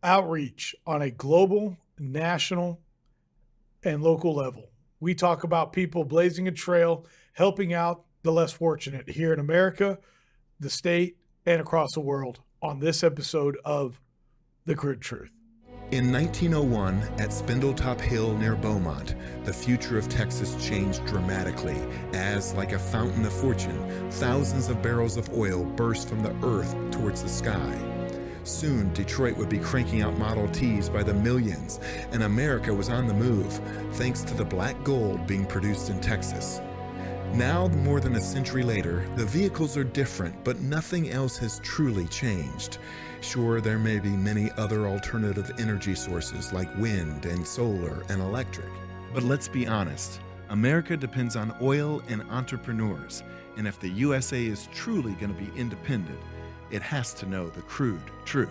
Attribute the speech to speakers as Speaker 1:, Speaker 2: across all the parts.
Speaker 1: outreach on a global, national, and local level. We talk about people blazing a trail, helping out the less fortunate here in America, the state, and across the world on this episode of The Crude Truth.
Speaker 2: In 1901, at Spindletop Hill near Beaumont, the future of Texas changed dramatically as, like a fountain of fortune, thousands of barrels of oil burst from the earth towards the sky. Soon, Detroit would be cranking out Model Ts by the millions, and America was on the move, thanks to the black gold being produced in Texas. Now, more than a century later, the vehicles are different, but nothing else has truly changed. Sure, there may be many other alternative energy sources like wind and solar and electric. But let's be honest, America depends on oil and entrepreneurs, and if the USA is truly going to be independent, it has to know the crude truth.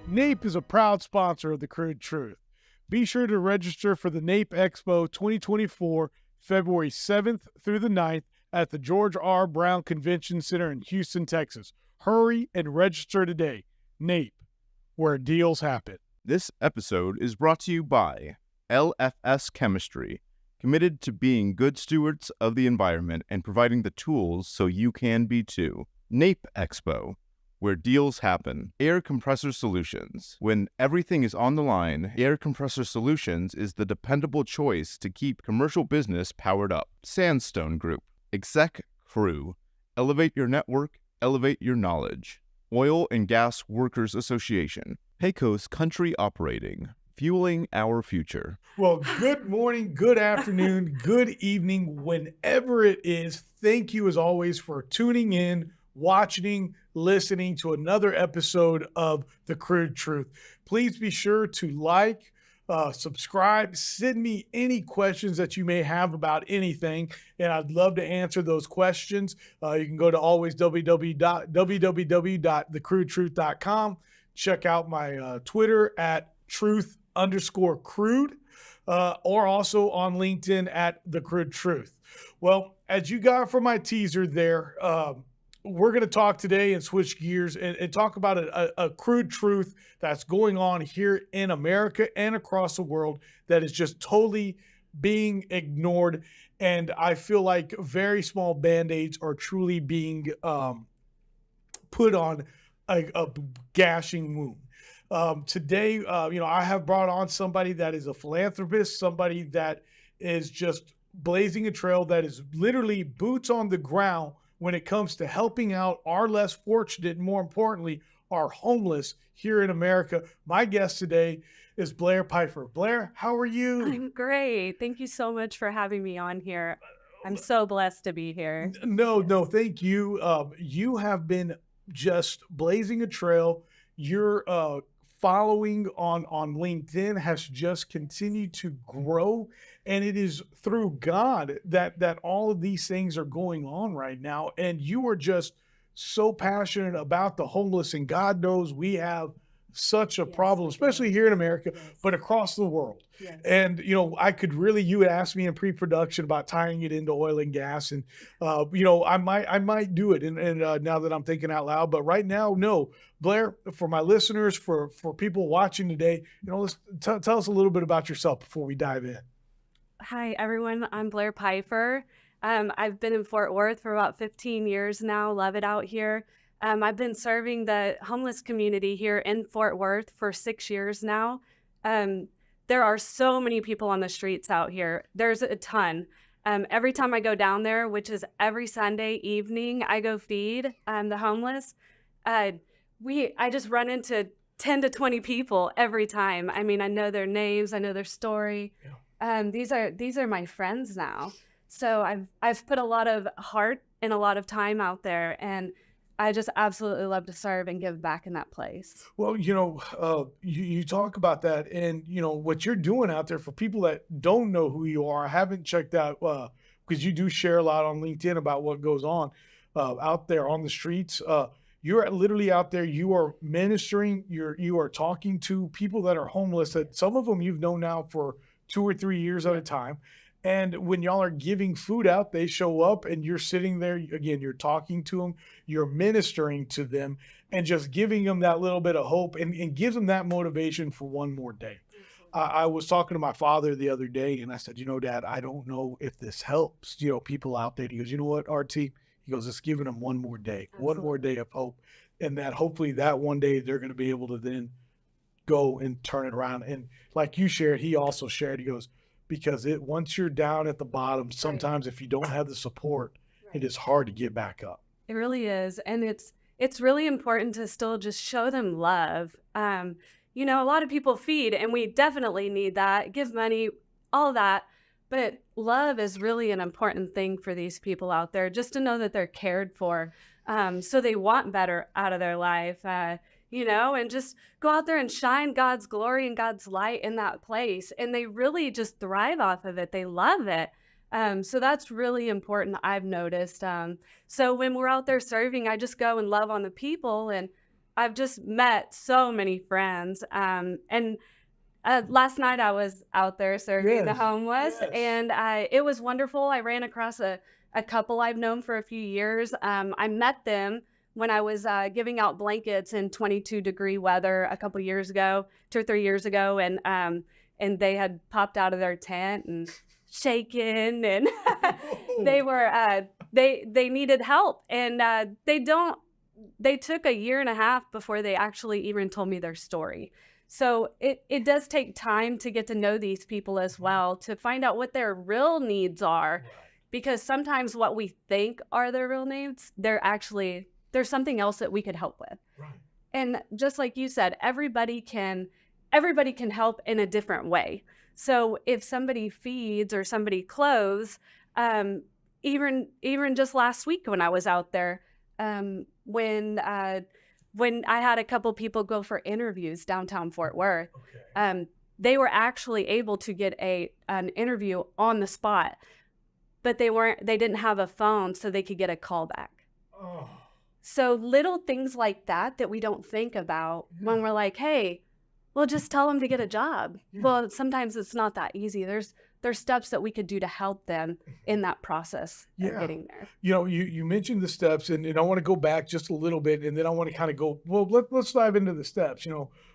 Speaker 1: NAPE is a proud sponsor of The Crude Truth. Be sure to register for the NAPE Expo 2024, February 7th through the 9th at the George R. Brown Convention Center in Houston, Texas. Hurry and register today. NAPE, where deals happen.
Speaker 3: This episode is brought to you by LFS Chemistry, committed to being good stewards of the environment and providing the tools so you can be too. NAPE Expo, where deals happen. Air Compressor Solutions. When everything is on the line, Air Compressor Solutions is the dependable choice to keep commercial business powered up. Sandstone Group. Exec Crew. Elevate your network, elevate your knowledge. Oil and Gas Workers Association. Pecos Country Operating. Fueling our future.
Speaker 1: Well, good morning, good afternoon, good evening, whenever it is. Thank you as always for tuning in, watching, listening to another episode of The Crude Truth. Please be sure to like, subscribe, send me any questions that you may have about anything, and I'd love to answer those questions. You can go to always www.thecrudetruth.com. Check out my Twitter at truth_crude, or also on LinkedIn at The Crude Truth. Well, as you got from my teaser there, we're going to talk today and switch gears and talk about a crude truth that's going on here in America and across the world that is just totally being ignored. And I feel like very small Band-Aids are truly being put on a gashing wound. Today, I have brought on somebody that is a philanthropist, somebody that is just blazing a trail that is literally boots on the ground when it comes to helping out our less fortunate, and more importantly, our homeless here in America. My guest today is Blair Pifer. Blair, how are you?
Speaker 4: I'm great. Thank you so much for having me on here. I'm so blessed to be here.
Speaker 1: No, thank you. You have been just blazing a trail. Your following on LinkedIn has just continued to grow, and it is through God that all of these things are going on right now. And you are just so passionate about the homeless, and God knows we have such a problem, especially here in America, but across the world.
Speaker 4: Yes.
Speaker 1: And, you had asked me in pre-production about tying it into oil and gas, and, I might do it. And now that I'm thinking out loud, but right now, no. Blair, for my listeners, for people watching today, let's tell us a little bit about yourself before we dive in.
Speaker 4: Hi, everyone. I'm Blair Pifer. I've been in Fort Worth for about 15 years now. Love it out here. I've been serving the homeless community here in Fort Worth for 6 years now. There are so many people on the streets out here. There's a ton. Every time I go down there, which is every Sunday evening, I go feed the homeless. I just run into 10 to 20 people every time. I mean, I know their names, I know their story. Yeah. These are my friends now. So I've put a lot of heart and a lot of time out there, and I just absolutely love to serve and give back in that place.
Speaker 1: Well, you talk about that, and what you're doing out there for people that don't know who you are, haven't checked out, because you do share a lot on LinkedIn about what goes on out there on the streets. You're literally out there. You are ministering. You are talking to people that are homeless. That some of them you've known now for 2 or 3 years at a time. And when y'all are giving food out, they show up and you're sitting there. Again, you're talking to them, you're ministering to them. and just giving them that little bit of hope and gives them that motivation for one more day. I was talking to my father the other day and I said, Dad, I don't know if this helps, people out there. He goes, you know what, RT? He goes, it's giving them one more day, one more day of hope. And that hopefully that one day they're going to be able to then go and turn it around. And like you shared, he also shared, he goes, because once you're down at the bottom, sometimes if you don't have the support, it is hard to get back up.
Speaker 4: It really is. And it's really important to still just show them love. A lot of people feed, and we definitely need that, give money, all that. But love is really an important thing for these people out there, just to know that they're cared for. So they want better out of their life, and just go out there and shine God's glory and God's light in that place. And they really just thrive off of it. They love it. So that's really important, I've noticed. So when we're out there serving, I just go and love on the people, and I've just met so many friends. Last night I was out there serving the homeless, and it was wonderful. I ran across a couple I've known for a few years. I met them when I was giving out blankets in 22-degree weather a couple years ago, 2 or 3 years ago, and they had popped out of their tent and shaken, and they needed help, and they took 1.5 years before they actually even told me their story. So it does take time to get to know these people as well, to find out what their real needs are, because sometimes what we think are their real needs, there's something else that we could help with.
Speaker 1: Right.
Speaker 4: And just like you said, everybody can help in a different way. So if somebody feeds or somebody clothes, even just last week when I was out there, when I had a couple people go for interviews downtown Fort Worth, they were actually able to get an interview on the spot, but they didn't have a phone, so they could get a call back.
Speaker 1: Oh.
Speaker 4: So little things like that we don't think about when we're like, hey, well, just tell them to get a job. Well, sometimes it's not that easy. There's steps that we could do to help them in that process of getting there.
Speaker 1: You mentioned the steps, and I want to go back just a little bit, and then I want to kind of go, well, let's dive into the steps.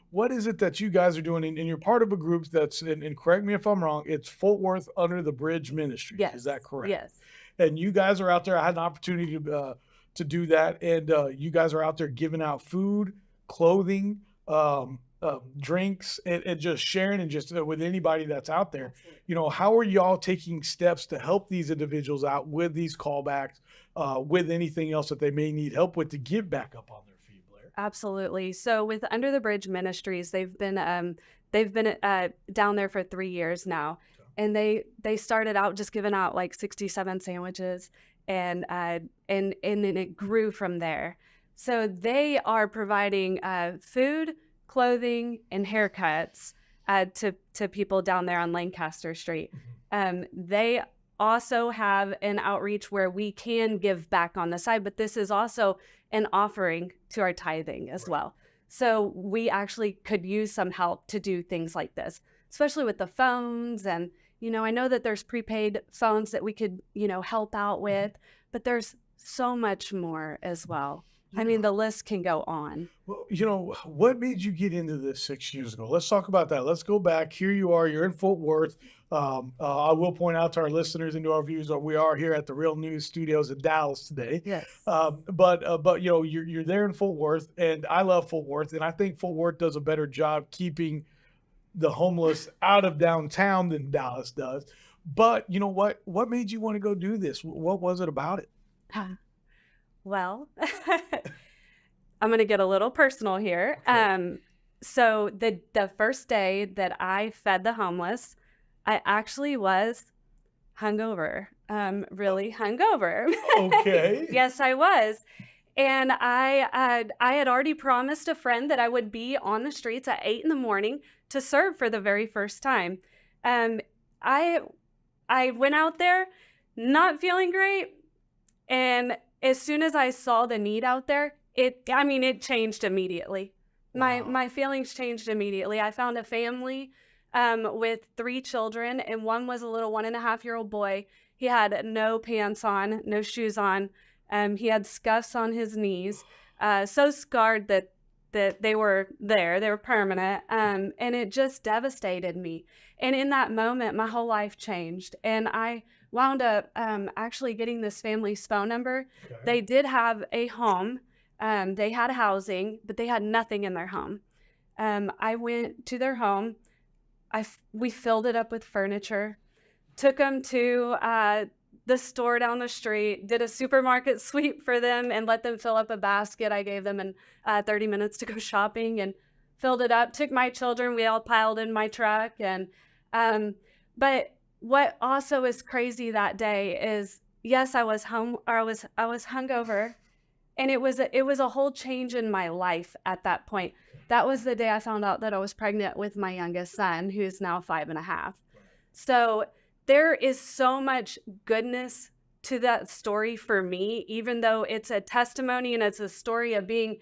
Speaker 1: What is it that you guys are doing? And you're part of a group that's, and correct me if I'm wrong, it's Fort Worth Under the Bridge Ministries.
Speaker 4: Yes.
Speaker 1: Is that correct?
Speaker 4: Yes.
Speaker 1: And you guys are out there. I had an opportunity to do that. And you guys are out there giving out food, clothing, drinks, and just sharing, and just with anybody that's out there. How are y'all taking steps to help these individuals out with these callbacks, with anything else that they may need help with to get back up on their feet, Blair?
Speaker 4: Absolutely. So with Under the Bridge Ministries, they've been down there for 3 years now, and they started out just giving out like 67 sandwiches, and then it grew from there. So they are providing food, clothing, and haircuts to people down there on Lancaster Street. They also have an outreach where we can give back on the side, but this is also an offering to our tithing as well. So we actually could use some help to do things like this, especially with the phones. And, I know that there's prepaid phones that we could, help out with, but there's so much more as well. I mean, the list can go on.
Speaker 1: Well, what made you get into this 6 years ago? Let's talk about that. Let's go back. Here you are. You're in Fort Worth. I will point out to our listeners and to our viewers that we are here at the Real News Studios in Dallas today.
Speaker 4: Yes.
Speaker 1: But you're there in Fort Worth, and I love Fort Worth, and I think Fort Worth does a better job keeping the homeless out of downtown than Dallas does. But you know what? What made you want to go do this? What was it about it?
Speaker 4: Well, I'm going to get a little personal here. Okay. So the first day that I fed the homeless, I actually was hungover, really hungover.
Speaker 1: Okay.
Speaker 4: Yes, I was. And I had already promised a friend that I would be on the streets at 8 a.m. to serve for the very first time. I went out there not feeling great, and as soon as I saw the need out there, it changed immediately. Wow. My feelings changed immediately. I found a family with 3 children, and one was a little 1.5-year-old boy. He had no pants on, no shoes on. He had scuffs on his knees. so scarred that they were there, they were permanent, and it just devastated me. And in that moment, my whole life changed, and I wound up actually getting this family's phone number.
Speaker 1: Okay.
Speaker 4: They did have a home, they had housing, but they had nothing in their home. I went to their home. We filled it up with furniture, took them to the store down the street, did a supermarket sweep for them and let them fill up a basket. I gave them 30 minutes to go shopping and filled it up, took my children, we all piled in my truck. And but what also is crazy that day is, yes, I was home, or I was hungover, and it was a whole change in my life at that point. That was the day I found out that I was pregnant with my youngest son, who's now 5.5. So there is so much goodness to that story for me, even though it's a testimony and it's a story of being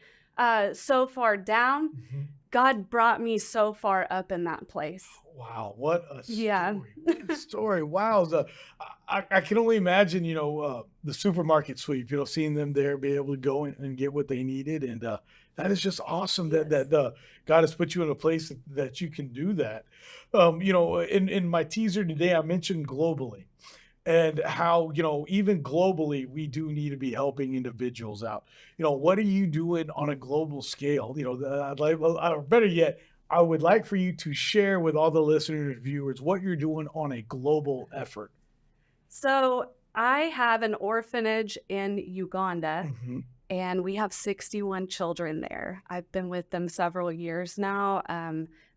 Speaker 4: so far down.
Speaker 1: Mm-hmm.
Speaker 4: God brought me so far up in that place.
Speaker 1: Wow, what a story.
Speaker 4: Yeah.
Speaker 1: What a story. Wow. I can only imagine, the supermarket sweep, seeing them there, be able to go and get what they needed. And that is just awesome that God has put you in a place that you can do that. In my teaser today, I mentioned globally. And how, even globally, we do need to be helping individuals out. What are you doing on a global scale? I'd like, or better yet, I would like for you to share with all the listeners and viewers what you're doing on a global effort.
Speaker 4: So I have an orphanage in Uganda,
Speaker 1: Mm-hmm.
Speaker 4: and we have 61 children there. I've been with them several years now.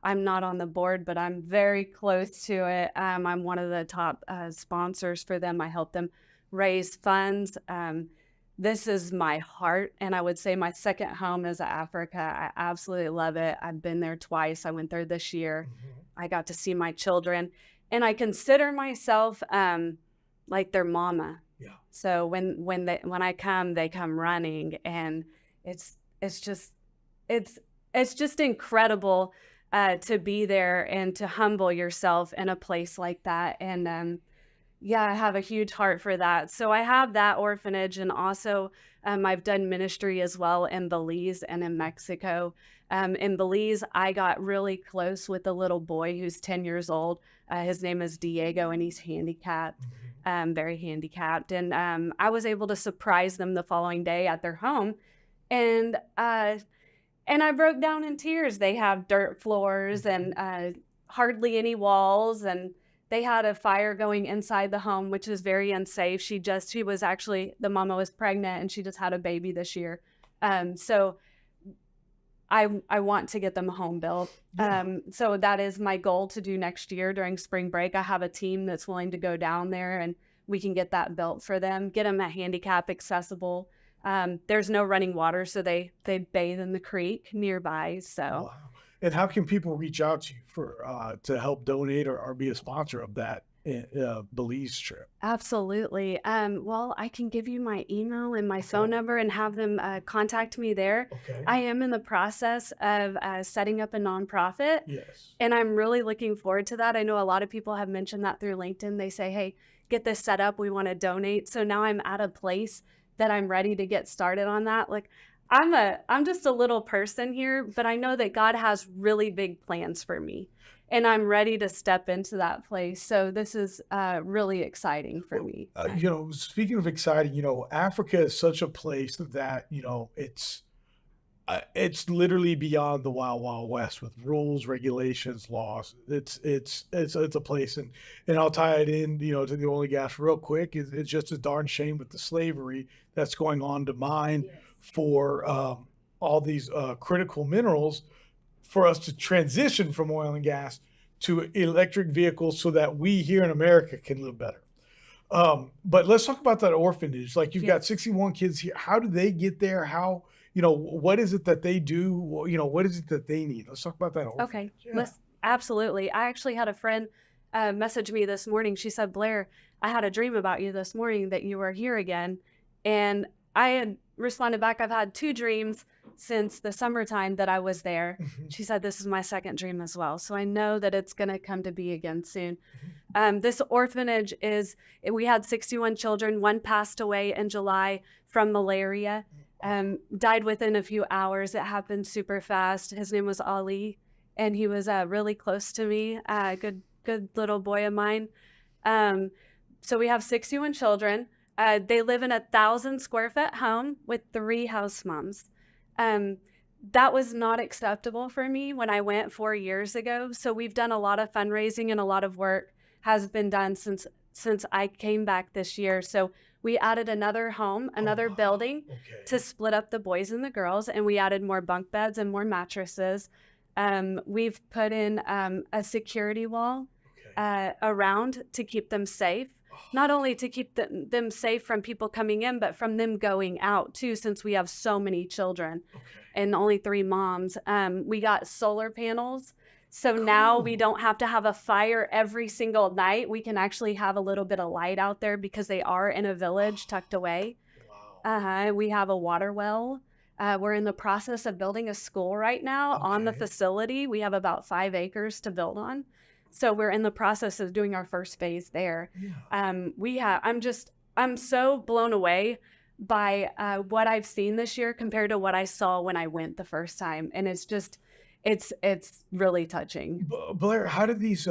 Speaker 4: I'm not on the board, but I'm very close to it. I'm one of the top sponsors for them. I help them raise funds. This is my heart, and I would say my second home is Africa. I absolutely love it. I've been there twice. I went there this year.
Speaker 1: Mm-hmm.
Speaker 4: I got to see my children, and I consider myself like their mama.
Speaker 1: Yeah.
Speaker 4: So when I come, they come running, and it's just incredible to be there and to humble yourself in a place like that. And yeah, I have a huge heart for that. So I have that orphanage, and also I've done ministry as well in Belize and in Mexico. In Belize, I got really close with a little boy who's 10 years old. His name is Diego, and he's handicapped, very handicapped. And I was able to surprise them the following day at their home. And I broke down in tears. They have dirt floors and hardly any walls, and they had a fire going inside the home, which is very unsafe. She was actually, the mama was pregnant, and she just had a baby this year. So I want to get them a home built.
Speaker 1: Yeah.
Speaker 4: So that is my goal to do next year during spring break. I have a team that's willing to go down there, and we can get that built for them, get them a handicap accessible. There's no running water, so they bathe in the creek nearby. So.
Speaker 1: Wow. And how can people reach out to you to help donate or be a sponsor of that Belize trip?
Speaker 4: Absolutely. Well, I can give you my email and my phone number and have them contact me there.
Speaker 1: Okay.
Speaker 4: I am in the process of setting up a nonprofit,
Speaker 1: Yes.
Speaker 4: and I'm really looking forward to that. I know a lot of people have mentioned that through LinkedIn. They say, hey, get this set up. We want to donate. So now I'm at a place that I'm ready to get started on that. Like, I'm just a little person here, but I know that God has really big plans for me, and I'm ready to step into that place. So this is really exciting for me.
Speaker 1: Speaking of exciting, Africa is such a place that, it's literally beyond the wild, wild west with rules, regulations, laws. It's a place, and I'll tie it in, to the oil and gas real quick. It's just a darn shame with the slavery that's going on to mine for all these critical minerals, for us to transition from oil and gas to electric vehicles so that we here in America can live better. But let's talk about that orphanage. Like, you've got 61 kids here. How do they get there? How, what is it that they do? What is it that they need? Let's talk about that orphanage.
Speaker 4: Okay,
Speaker 1: Yeah.
Speaker 4: absolutely. I actually had a friend message me this morning. She said, Blair, I had a dream about you this morning that you were here again. And I had responded back, I've had 2 dreams since the summertime that I was there. She said, this is my second dream as well. So I know that it's going to come to be again soon. This orphanage we had 61 children. One passed away in July from malaria. Died within a few hours. It happened super fast. His name was Ali, and he was really close to me. Good little boy of mine. So we have 61 children. They live in a 1,000 square foot home with 3 house moms. That was not acceptable for me when I went 4 years ago. So we've done a lot of fundraising, and a lot of work has been done since I came back this year. So we added another home, another building to split up the boys and the girls, and we added more bunk beds and more mattresses. We've put in a security wall around to keep them safe. Not only to keep them safe from people coming in, but from them going out too, since we have so many children and only 3 moms. We got solar panels. So now we don't have to have a fire every single night. We can actually have a little bit of light out there because they are in a village tucked away. We have a water well. We're in the process of building a school right now on the facility. We have about 5 acres to build on. So we're in the process of doing our first phase there. I'm so blown away by what I've seen this year compared to what I saw when I went the first time. And it's really touching.
Speaker 1: Blair, how did these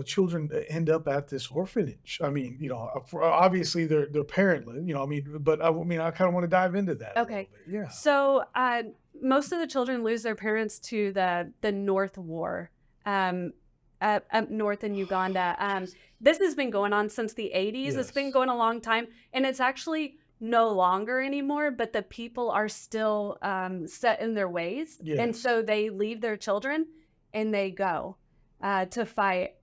Speaker 1: children end up at this orphanage? I mean, obviously they're parentless, but I kind of want to dive into that.
Speaker 4: Okay.
Speaker 1: A little bit. Yeah.
Speaker 4: So most of the children lose their parents to the North War. Up north in Uganda. This has been going on since the 80s. Yes. It's been going a long time, and it's actually no longer anymore, but the people are still set in their ways. Yes. And so they leave their children and they go to fight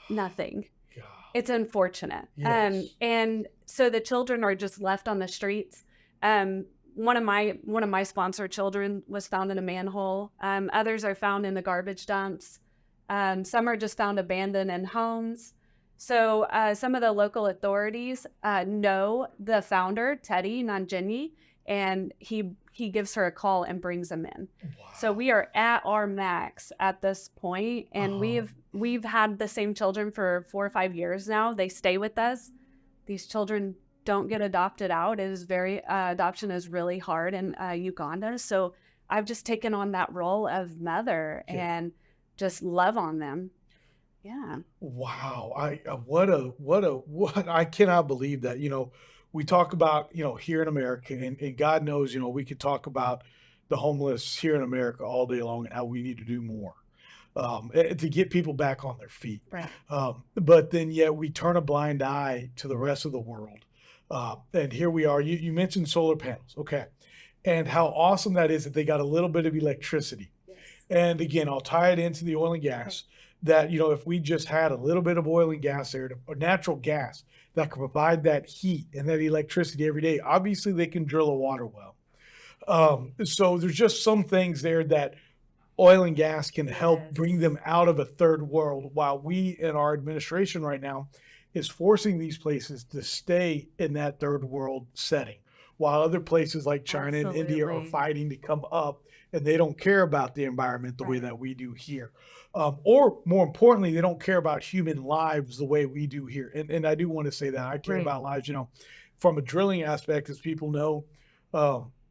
Speaker 4: nothing. God. It's unfortunate. Yes. And so the children are just left on the streets. One of my sponsor children was found in a manhole. Others are found in the garbage dumps. Some are just found abandoned in homes. So some of the local authorities know the founder, Teddy Nanjini, and he gives her a call and brings them in. Wow. So we are at our max at this point, and we've had the same children for 4 or 5 years now. They stay with us. These children don't get adopted out. Adoption is really hard in Uganda. So I've just taken on that role of mother and just love on them. Yeah. Wow.
Speaker 1: What I cannot believe that, we talk about, here in America, and God knows, we could talk about the homeless here in America all day long and how we need to do more to get people back on their feet.
Speaker 4: Right.
Speaker 1: But then yet we turn a blind eye to the rest of the world. And here we are. You mentioned solar panels. Okay. And how awesome that is that they got a little bit of electricity. Yes. And again, I'll tie it into the oil and gas. Okay. That, if we just had a little bit of oil and gas there, or natural gas that could provide that heat and that electricity every day, obviously they can drill a water well. So there's just some things there that oil and gas can help bring them out of a third world, while we in our administration right now is forcing these places to stay in that third world setting, while other places like China and India are fighting to come up, and they don't care about the environment the way that we do here. Or more importantly, they don't care about human lives the way we do here. And I do want to say that I care about lives, from a drilling aspect, as people know,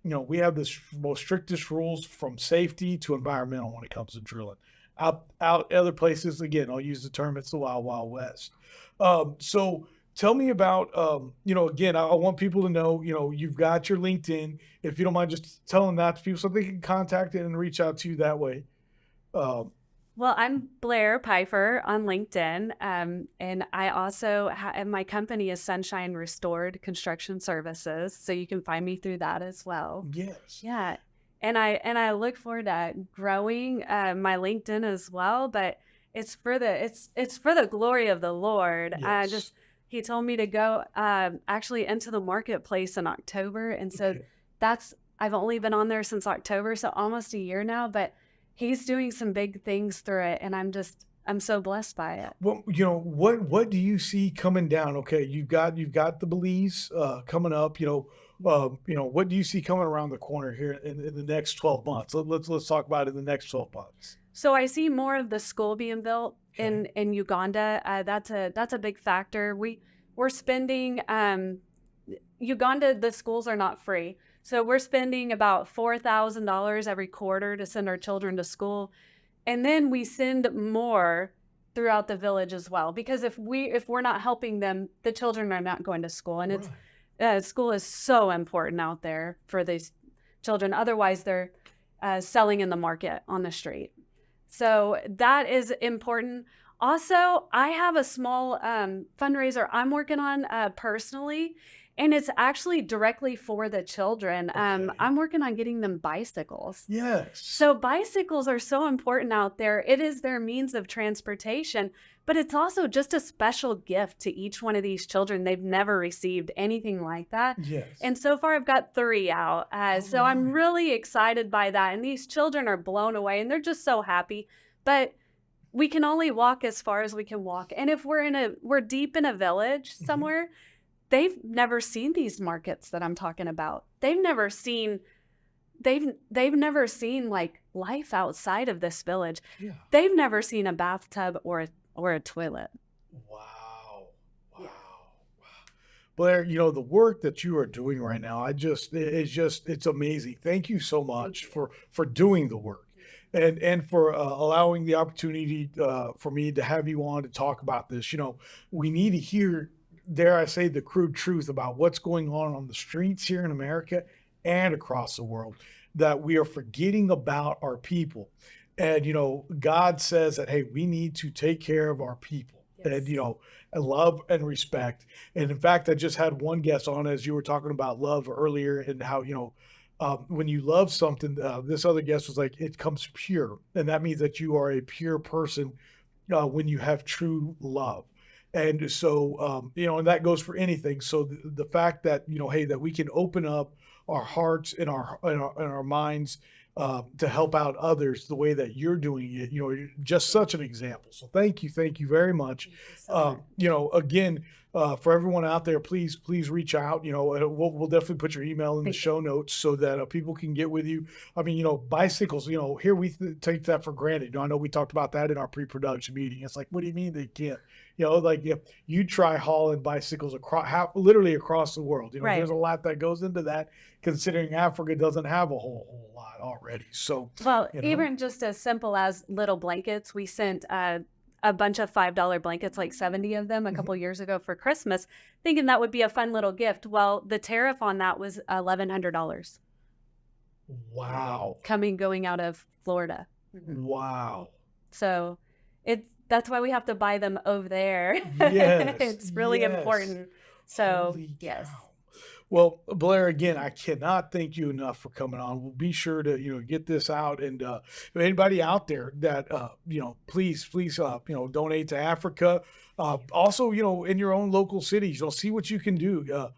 Speaker 1: we have the most strictest rules from safety to environmental when it comes to drilling. Out other places, again, I'll use the term, it's the wild, wild west. So tell me about, again, I want people to know, you've got your LinkedIn. If you don't mind just telling that to people so they can contact it and reach out to you that way.
Speaker 4: Well, I'm Blair Pifer on LinkedIn, and I also and my company is Sunshine Restored Construction Services, so you can find me through that as well.
Speaker 1: Yes.
Speaker 4: Yeah, and I look forward to growing my LinkedIn as well, but it's for the glory of the Lord.
Speaker 1: Yes.
Speaker 4: He told me to go actually into the marketplace in October, and so I've only been on there since October, so almost a year now, but He's doing some big things through it, and I'm so blessed by it.
Speaker 1: Well, what do you see coming down? Okay, you've got the Belize coming up. What do you see coming around the corner here in the next 12 months? Let's talk about it in the next 12 months.
Speaker 4: So I see more of the school being built in Uganda. That's a big factor. We're spending Uganda. The schools are not free. So we're spending about $4,000 every quarter to send our children to school. And then we send more throughout the village as well, because if we're not helping them, the children are not going to school. And school is so important out there for these children. Otherwise, they're selling in the market on the street. So that is important. Also, I have a small fundraiser I'm working on personally, and it's actually directly for the children. I'm working on getting them bicycles.
Speaker 1: Yes.
Speaker 4: So bicycles are so important out there. It is their means of transportation, but it's also just a special gift to each one of these children. They've never received anything like that.
Speaker 1: Yes.
Speaker 4: And so far, I've got 3 out. So I'm really excited by that. And these children are blown away, and they're just so happy. But we can only walk as far as we can walk. And if we're deep in a village somewhere, they've never seen these markets that I'm talking about. They've never seen like life outside of this village.
Speaker 1: Yeah.
Speaker 4: They've never seen a bathtub or a toilet.
Speaker 1: Wow.
Speaker 4: Yeah.
Speaker 1: Blair, the work that you are doing right now, it's amazing. Thank you so much for doing the work and for allowing the opportunity for me to have you on to talk about this. We need to hear, dare I say, the crude truth about what's going on the streets here in America and across the world, that we are forgetting about our people. And, God says that, hey, we need to take care of our people. Yes. And, love and respect. And in fact, I just had one guest on, as you were talking about love earlier, and how, when you love something, this other guest was like, it comes pure. And that means that you are a pure person when you have true love. And so, and that goes for anything. So the fact that, hey, that we can open up our hearts and our minds to help out others the way that you're doing it, you're just such an example. So thank you very much. Again, for everyone out there, please reach out. We'll definitely put your email in the show notes so that people can get with you. I mean, bicycles. Here we take that for granted. I know we talked about that in our pre-production meeting. It's like, what do you mean they can't? Like if you try hauling bicycles literally across the world,
Speaker 4: right.
Speaker 1: There's a lot that goes into that, considering Africa doesn't have a whole lot already. So,
Speaker 4: well, even just as simple as little blankets, we sent a bunch of $5 blankets, like 70 of them a couple years ago for Christmas, thinking that would be a fun little gift. Well, the tariff on that was $1,100.
Speaker 1: Wow.
Speaker 4: Going out of Florida.
Speaker 1: Wow.
Speaker 4: So that's why we have to buy them over there.
Speaker 1: Yes.
Speaker 4: It's really important. So,
Speaker 1: Holy
Speaker 4: yes.
Speaker 1: cow. Well, Blair, again, I cannot thank you enough for coming on. We'll be sure to, get this out. And anybody out there that, please, donate to Africa. Also, in your own local cities, see what you can do.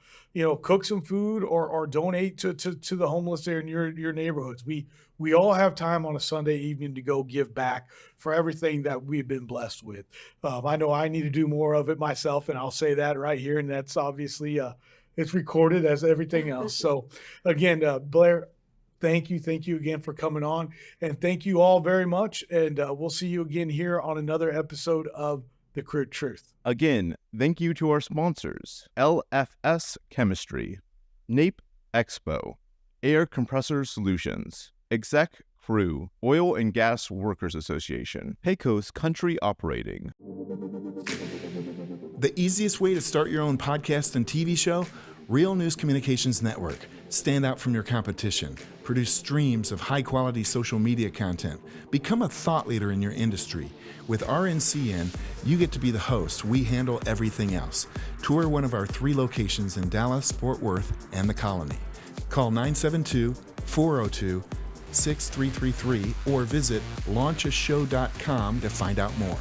Speaker 1: Cook some food or donate to the homeless there in your neighborhoods. We all have time on a Sunday evening to go give back for everything that we've been blessed with. I know I need to do more of it myself, and I'll say that right here. And that's obviously, it's recorded as everything else. So again, Blair, thank you again for coming on, and thank you all very much. And we'll see you again here on another episode of The Crude Truth.
Speaker 3: Again, thank you to our sponsors, LFS Chemistry, NAPE Expo, Air Compressor Solutions, Exec Crew, Oil and Gas Workers Association, Pecos Country Operating.
Speaker 2: The easiest way to start your own podcast and TV show? Real News Communications Network. Stand out from your competition. Produce streams of high-quality social media content. Become a thought leader in your industry. With RNCN, you get to be the host. We handle everything else. Tour one of our 3 locations in Dallas, Fort Worth, and the Colony. Call 972-402-6333 or visit launchashow.com to find out more.